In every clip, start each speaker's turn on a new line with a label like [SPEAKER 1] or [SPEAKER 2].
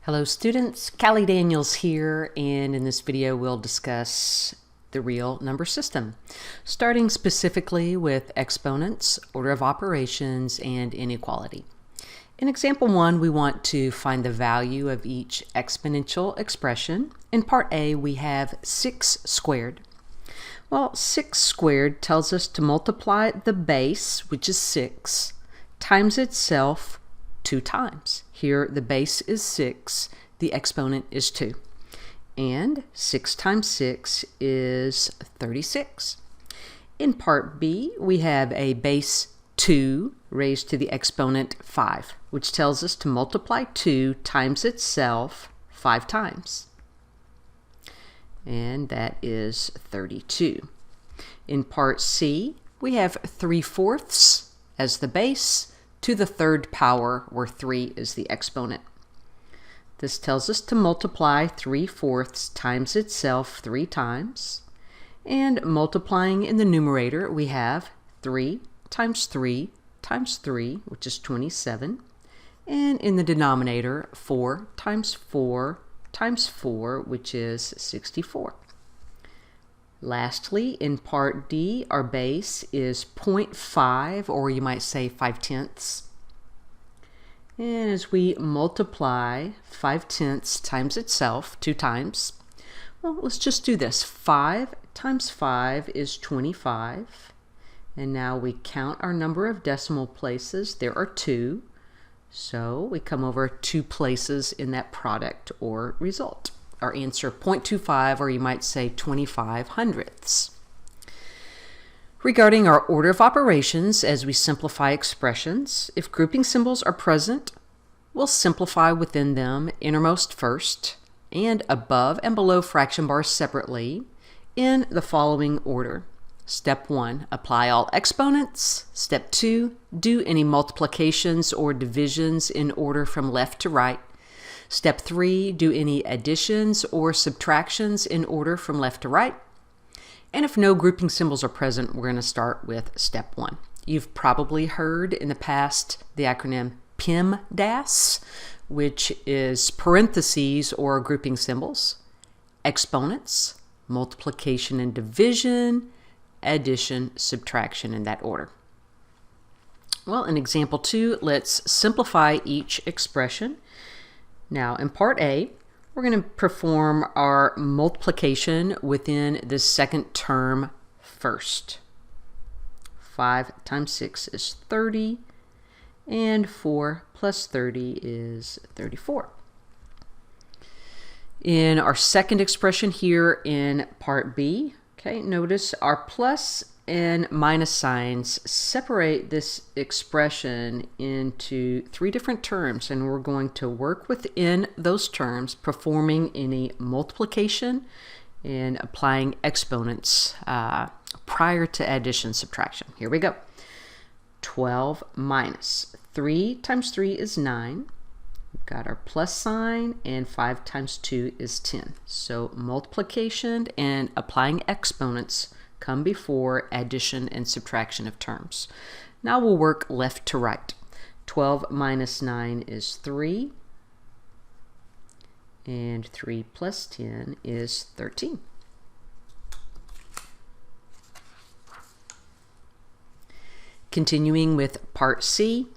[SPEAKER 1] Hello students, Callie Daniels here, and in this video we'll discuss the real number system, starting specifically with exponents, order of operations, and inequality. In example 1, we want to find the value of each exponential expression. In part A, we have 6 squared. Well, 6 squared tells us to multiply the base, which is 6, times itself 2 times. Here the base is 6, the exponent is 2. And 6 times 6 is 36. In part B, we have a base 2 raised to the exponent 5, which tells us to multiply 2 times itself 5 times. And that is 32. In part C, we have 3/4 as the base to the 3rd power, where 3 is the exponent. This tells us to multiply 3/4 times itself 3 times. And multiplying in the numerator, we have 3 times 3 times 3, which is 27. And in the denominator, 4 times 4 times 4, which is 64. Lastly, in part D, our base is 0.5, or you might say 5/10. And as we multiply 5/10 times itself 2 times, well, let's just do this. 5 times 5 is 25. And now we count our number of decimal places. There are 2. So we come over 2 places in that product or result. Our answer, 0.25, or you might say 25 hundredths. Regarding our order of operations, as we simplify expressions, if grouping symbols are present, we'll simplify within them innermost first, and above and below fraction bars separately, in the following order. Step 1, apply all exponents. Step 2, do any multiplications or divisions in order from left to right. Step 3, do any additions or subtractions in order from left to right. And if no grouping symbols are present, we're going to start with step 1. You've probably heard in the past the acronym PEMDAS, which is parentheses or grouping symbols, exponents, multiplication and division, addition, subtraction, in that order. Well, in example 2, let's simplify each expression. Now, in part A, we're going to perform our multiplication within the second term first. 5 times 6 is 30, and 4 plus 30 is 34. In our second expression here in part B, okay, notice our plus and minus signs separate this expression into 3 different terms, and we're going to work within those terms, performing any multiplication and applying exponents prior to addition subtraction. Here we go. 12 minus 3 times 3 is 9. We've got our plus sign, and 5 times 2 is 10. So multiplication and applying exponents come before addition and subtraction of terms. Now we'll work left to right. 12 minus 9 is 3, and 3 plus 10 is 13. Continuing with part C.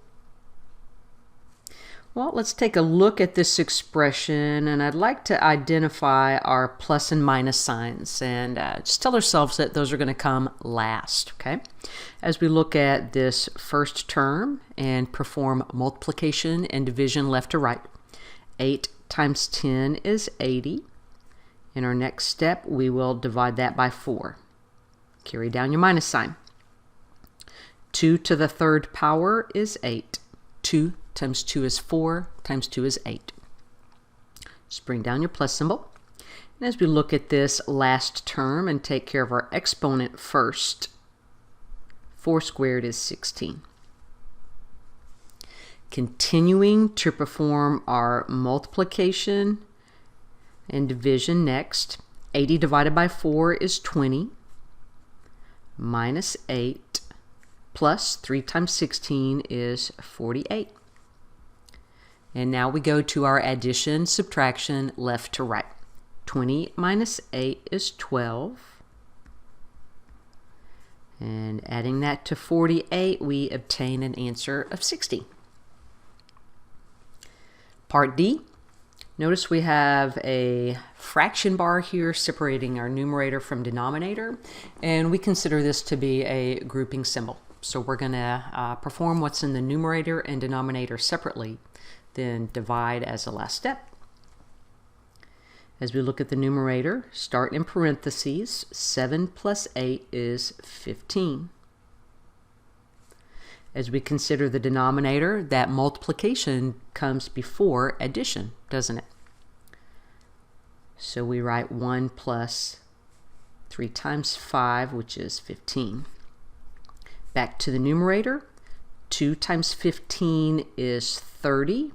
[SPEAKER 1] Well, let's take a look at this expression, and I'd like to identify our plus and minus signs, and just tell ourselves that those are going to come last, okay? As we look at this first term and perform multiplication and division left to right, 8 times 10 is 80. In our next step, we will divide that by 4. Carry down your minus sign. 2 to the 3rd power is 8. 2 times 2 is 4, times 2 is 8. Just bring down your plus symbol. And as we look at this last term and take care of our exponent first, 4 squared is 16. Continuing to perform our multiplication and division next, 80 divided by 4 is 20, minus 8, plus 3 times 16 is 48. And now we go to our addition, subtraction, left to right. 20 minus 8 is 12. And adding that to 48, we obtain an answer of 60. Part D. Notice we have a fraction bar here separating our numerator from denominator, and we consider this to be a grouping symbol. So we're going to perform what's in the numerator and denominator separately, then divide as the last step. As we look at the numerator, start in parentheses. 7 plus 8 is 15. As we consider the denominator, that multiplication comes before addition, doesn't it? So we write 1 plus 3 times 5, which is 15. Back to the numerator, 2 times 15 is 30.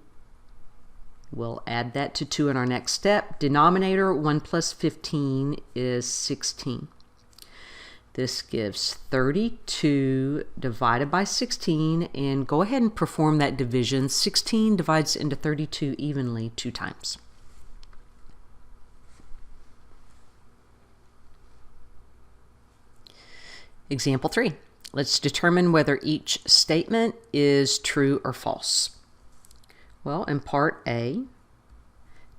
[SPEAKER 1] We'll add that to 2 in our next step. Denominator, 1 plus 15 is 16. This gives 32 divided by 16, and go ahead and perform that division. 16 divides into 32 evenly 2 times. Example 3. Let's determine whether each statement is true or false. Well, in part A,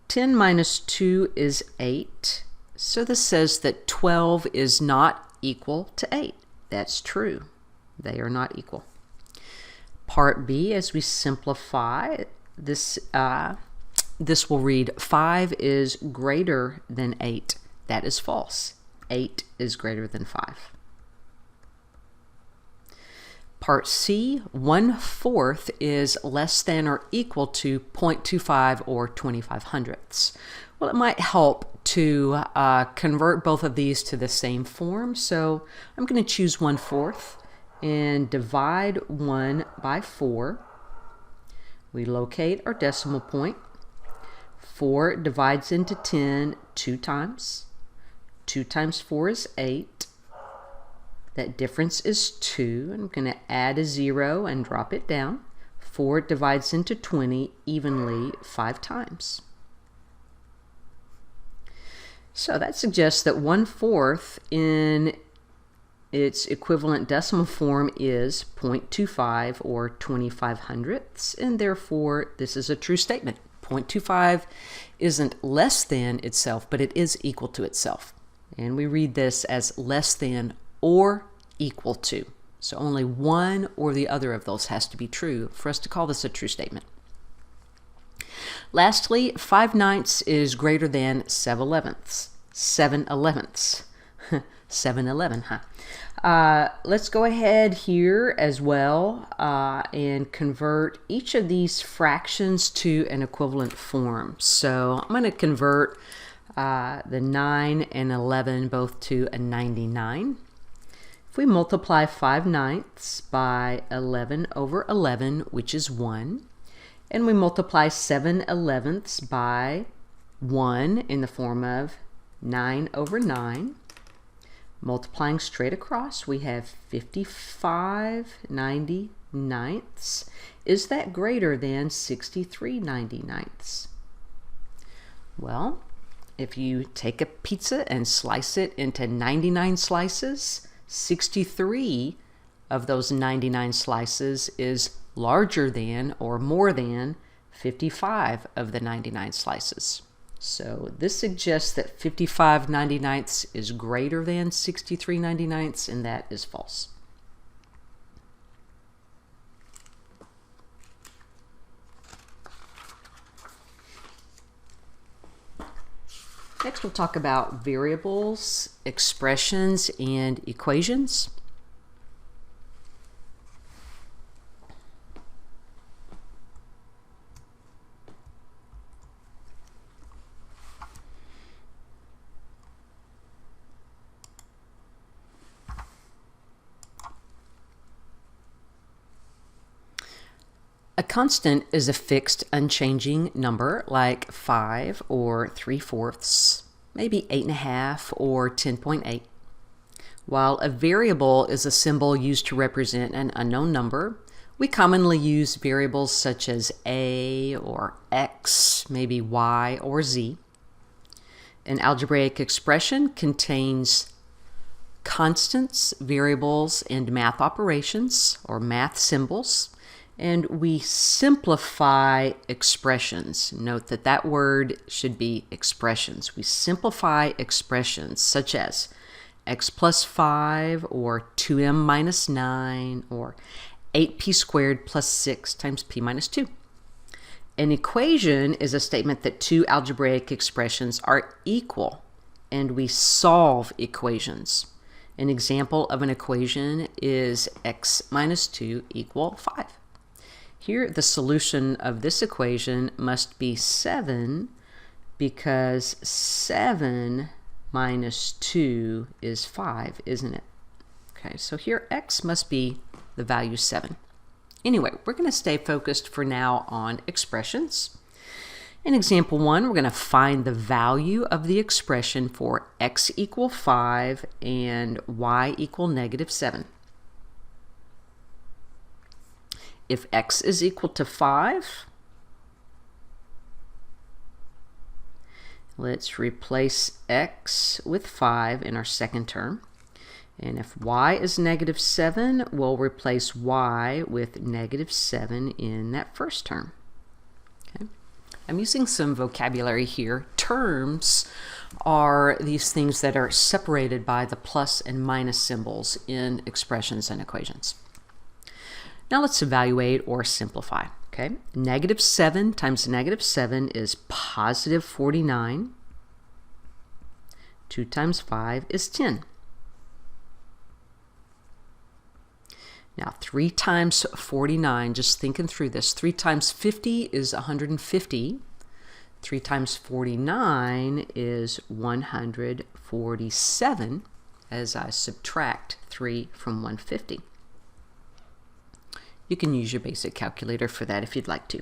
[SPEAKER 1] 10 minus 2 is 8. So this says that 12 is not equal to 8. That's true. They are not equal. Part B, as we simplify, this will read 5 is greater than 8. That is false. 8 is greater than 5. Part C, 1/4 is less than or equal to 0.25 or 25 hundredths. Well, it might help to convert both of these to the same form. So I'm going to choose 1/4 and divide 1 by 4. We locate our decimal point. 4 divides into 10 2 times. 2 times 4 is 8. That difference is 2. I'm going to add a 0 and drop it down. 4 divides into 20 evenly 5 times. So that suggests that 1/4 in its equivalent decimal form is 0.25 or 25 hundredths, and therefore this is a true statement. 0.25 isn't less than itself, but it is equal to itself. And we read this as less than or equal to. So only one or the other of those has to be true for us to call this a true statement. Lastly, 5/9 is greater than 7/11. 7/11. 7/11, huh? Let's go ahead here as well and convert each of these fractions to an equivalent form. So I'm going to convert the 9 and 11 both to a 99. If we multiply 5/9 by 11 over 11, which is 1, and we multiply 7/11 by 1 in the form of 9 over 9, multiplying straight across, we have 55/99. Is that greater than 63/99? Well, if you take a pizza and slice it into 99 slices, 63 of those 99 slices is larger than or more than 55 of the 99 slices. So this suggests that 55/99 is greater than 63/99, and that is false. Next, we'll talk about variables, expressions, and equations. A constant is a fixed, unchanging number like 5 or 3/4, maybe 8.5 or 10.8, while a variable is a symbol used to represent an unknown number We commonly use variables such as a or x, maybe y or z. An algebraic expression contains constants, variables, and math operations or math symbols. And we simplify expressions. Note that that word should be expressions. We simplify expressions such as x plus 5 or 2m minus 9 or 8p squared plus 6 times p minus 2. An equation is a statement that two algebraic expressions are equal, and we solve equations. An example of an equation is x minus 2 equal 5. Here, the solution of this equation must be 7 because 7 minus 2 is 5, isn't it? Okay, so here x must be the value 7. Anyway, we're going to stay focused for now on expressions. In example 1, we're going to find the value of the expression for x equal 5 and y equal negative 7. If x is equal to 5, let's replace x with 5 in our second term. And if y is negative 7, we'll replace y with negative 7 in that first term. Okay. I'm using some vocabulary here. Terms are these things that are separated by the plus and minus symbols in expressions and equations. Now let's evaluate or simplify. Okay, negative 7 times negative 7 is positive 49. 2 times 5 is 10. Now 3 times 49, just thinking through this, 3 times 50 is 150. 3 times 49 is 147 as I subtract 3 from 150. You can use your basic calculator for that if you'd like to.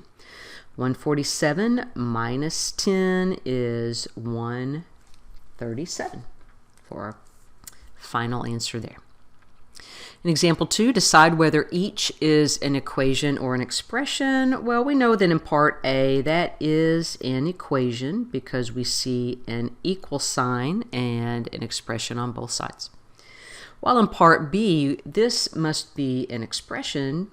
[SPEAKER 1] 147 minus 10 is 137 for our final answer there. In example 2, decide whether each is an equation or an expression. Well, we know that in part A that is an equation because we see an equal sign and an expression on both sides. While in part B, this must be an expression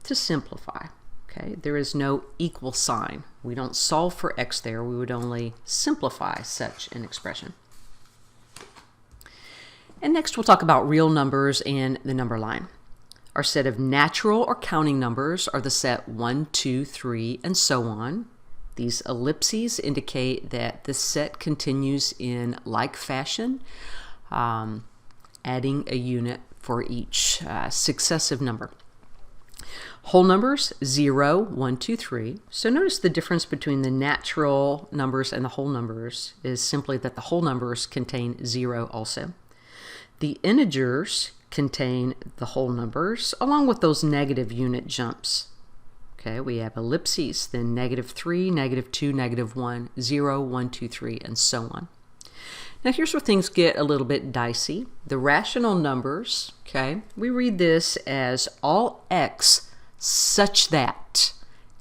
[SPEAKER 1] to simplify. Okay, there is no equal sign. We don't solve for x there. We would only simplify such an expression. And next we'll talk about real numbers and the number line. Our set of natural or counting numbers are the set 1, 2, 3, and so on. These ellipses indicate that this set continues in like fashion, adding a unit for each successive number. Whole numbers, 0, 1, 2, 3. So notice the difference between the natural numbers and the whole numbers is simply that the whole numbers contain 0 also. The integers contain the whole numbers along with those negative unit jumps. Okay, we have ellipses, then negative 3, negative 2, negative 1, 0, 1, 2, 3, and so on. Now here's where things get a little bit dicey. The rational numbers, okay, we read this as all x such that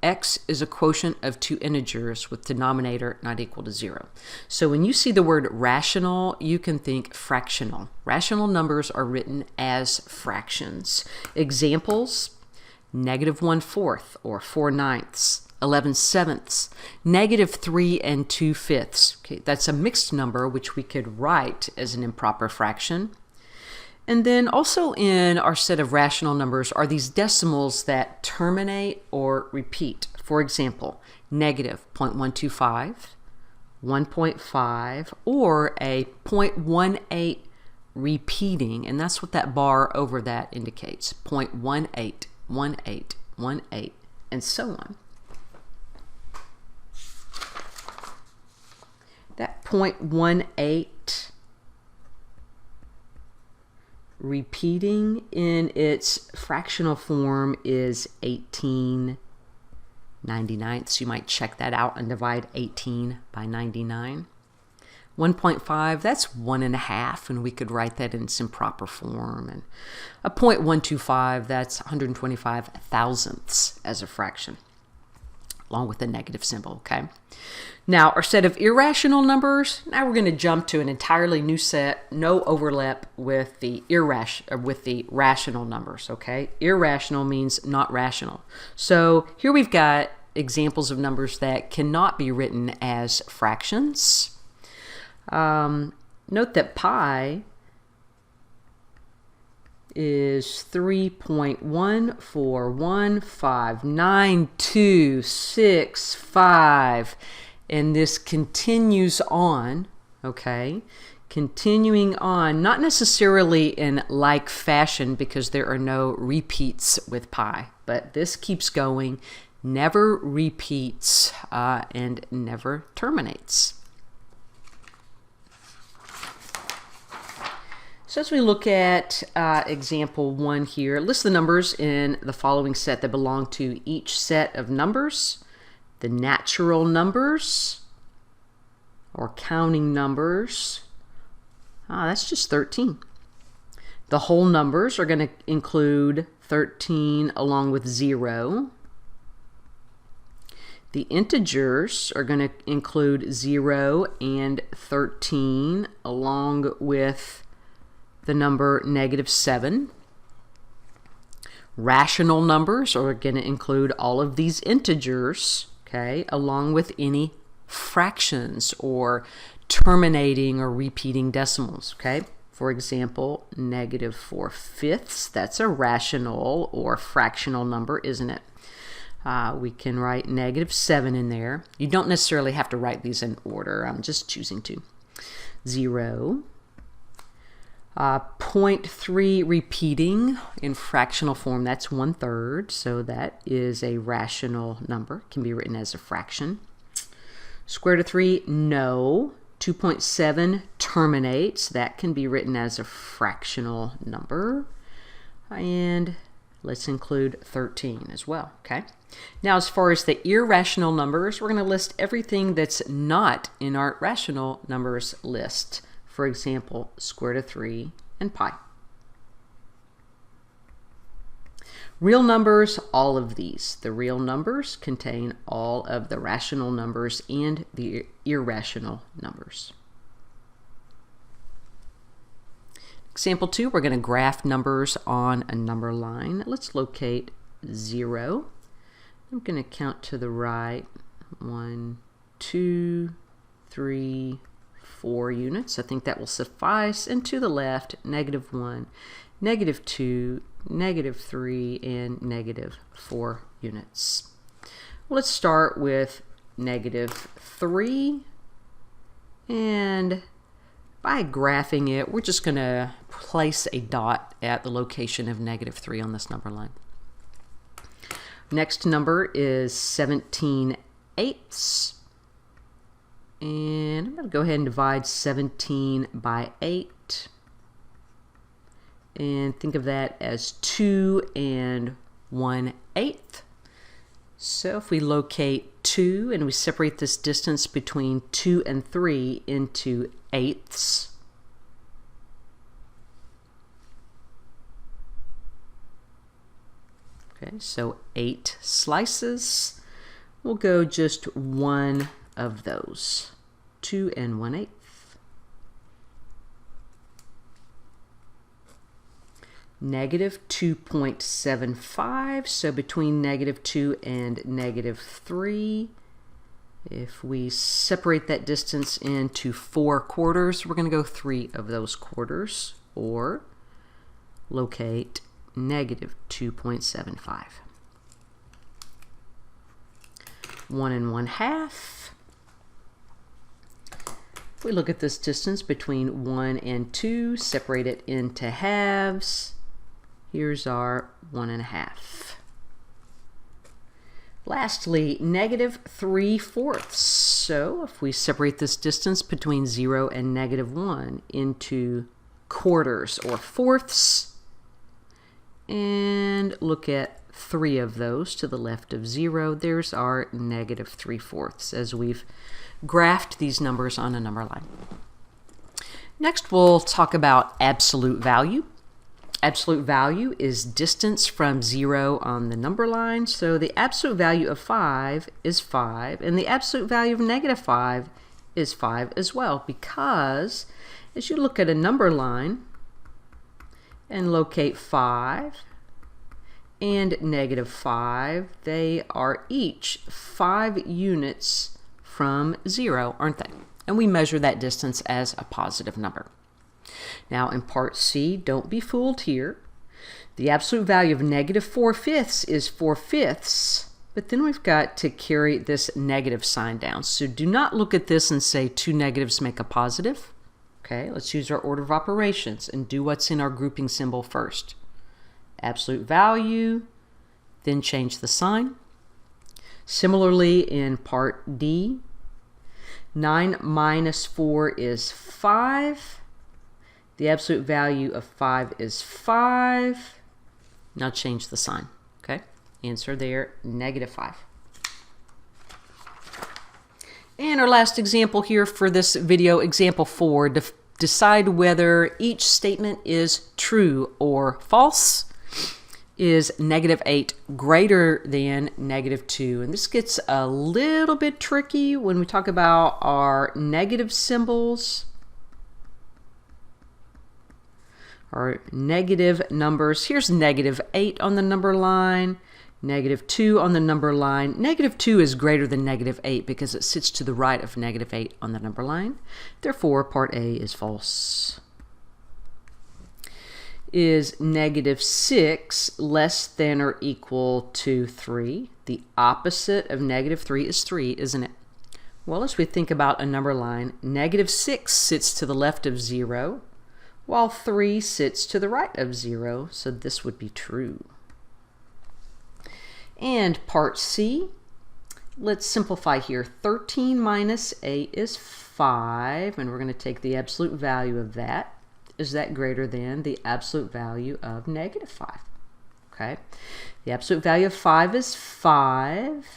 [SPEAKER 1] x is a quotient of two integers with denominator not equal to 0. So when you see the word rational, you can think fractional. Rational numbers are written as fractions. Examples, negative 1/4 or 4/9, 11/7, negative 3 and 2/5. Okay, that's a mixed number which we could write as an improper fraction. And then also in our set of rational numbers are these decimals that terminate or repeat. For example, negative 0.125, 1.5, or a 0.18 repeating, and that's what that bar over that indicates, 0.18, 18, 18, and so on. That 0.18 repeating in its fractional form is 18/99. You might check that out and divide 18 by 99. 1.5, that's 1.5, and we could write that in some proper form. And a 0.125, that's 125 thousandths as a fraction, along with the negative symbol, okay? Now, our set of irrational numbers, now we're going to jump to an entirely new set, no overlap with the rational numbers, okay? Irrational means not rational. So here we've got examples of numbers that cannot be written as fractions. Note that pi is 3.14159265, and this continues on, okay? Continuing on, not necessarily in like fashion because there are no repeats with pi, but this keeps going, never repeats, and never terminates. So as we look at example 1 here, list the numbers in the following set that belong to each set of numbers. The natural numbers, or counting numbers, that's just 13. The whole numbers are going to include 13 along with 0. The integers are going to include 0 and 13 along with the number -7. Rational numbers are going to include all of these integers, okay, along with any fractions or terminating or repeating decimals, okay? For example, -4/5, that's a rational or fractional number, isn't it? We can write -7 in there. You don't necessarily have to write these in order. I'm just choosing to. 0. 0.3 repeating in fractional form, that's 1/3, so that is a rational number, can be written as a fraction. Square root of 3, no. 2.7 terminates, that can be written as a fractional number. And let's include 13 as well, okay? Now as far as the irrational numbers, we're going to list everything that's not in our rational numbers list. For example, square root of 3 and pi. Real numbers, all of these. The real numbers contain all of the rational numbers and the irrational numbers. Example 2, we're going to graph numbers on a number line. Let's locate 0. I'm going to count to the right. 1, 2, 3, 4 units. I think that will suffice. And to the left, -1, -2, -3, and -4 units. Well, let's start with -3. And by graphing it, we're just going to place a dot at the location of -3 on this number line. Next number is 17/8. And I'm going to go ahead and divide 17 by 8. And think of that as 2 and 1/8. So if we locate 2 and we separate this distance between 2 and 3 into eighths, okay, so 8 slices, we'll go just one of those, 2 and 1/8. -2.75, so between -2 and -3, if we separate that distance into 4 quarters, we're going to go 3 of those quarters, or locate -2.75. 1 and 1/2. If we look at this distance between 1 and 2, separate it into halves. Here's our 1 1/2. Lastly, -3/4. So if we separate this distance between 0 and -1 into quarters or fourths, and look at 3 of those to the left of 0. There's our negative 3/4 as we've graphed these numbers on a number line. Next, we'll talk about absolute value. Absolute value is distance from 0 on the number line. So the absolute value of 5 is 5, and the absolute value of negative 5 is 5 as well, because as you look at a number line and locate 5 and negative 5, they are each 5 units from 0, aren't they? And we measure that distance as a positive number. Now in part C, don't be fooled here. The absolute value of negative 4/5 is 4/5, but then we've got to carry this negative sign down. So do not look at this and say 2 negatives make a positive. Okay, let's use our order of operations and do what's in our grouping symbol first. Absolute value, then change the sign. Similarly in part D, 9 minus 4 is 5. The absolute value of 5 is 5. Now change the sign. Okay, answer there, negative 5. And our last example here for this video, example 4, decide whether each statement is true or false. Is negative 8 greater than negative 2? And this gets a little bit tricky when we talk about our negative symbols, our negative numbers. Here's negative 8 on the number line, negative 2 on the number line. Negative 2 is greater than negative 8 because it sits to the right of negative 8 on the number line. Therefore, part A is false. Is negative 6 less than or equal to 3? The opposite of negative 3 is 3, isn't it? Well, as we think about a number line, negative 6 sits to the left of 0, while 3 sits to the right of 0, so this would be true. And part C, let's simplify here. 13 minus 8 is 5, and we're going to take the absolute value of that. Is that greater than the absolute value of negative 5? Okay, the absolute value of 5 is 5.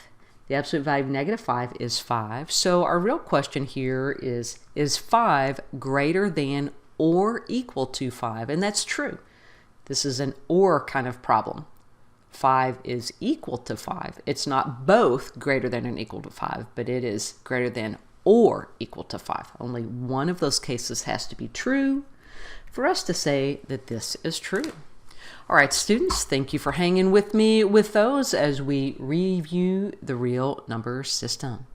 [SPEAKER 1] The absolute value of negative 5 is 5. So our real question here is 5 greater than or equal to 5? And that's true. This is an or kind of problem. 5 is equal to 5. It's not both greater than and equal to 5, but it is greater than or equal to 5. Only one of those cases has to be true for us to say that this is true. All right, students, thank you for hanging with me with those as we review the real number system.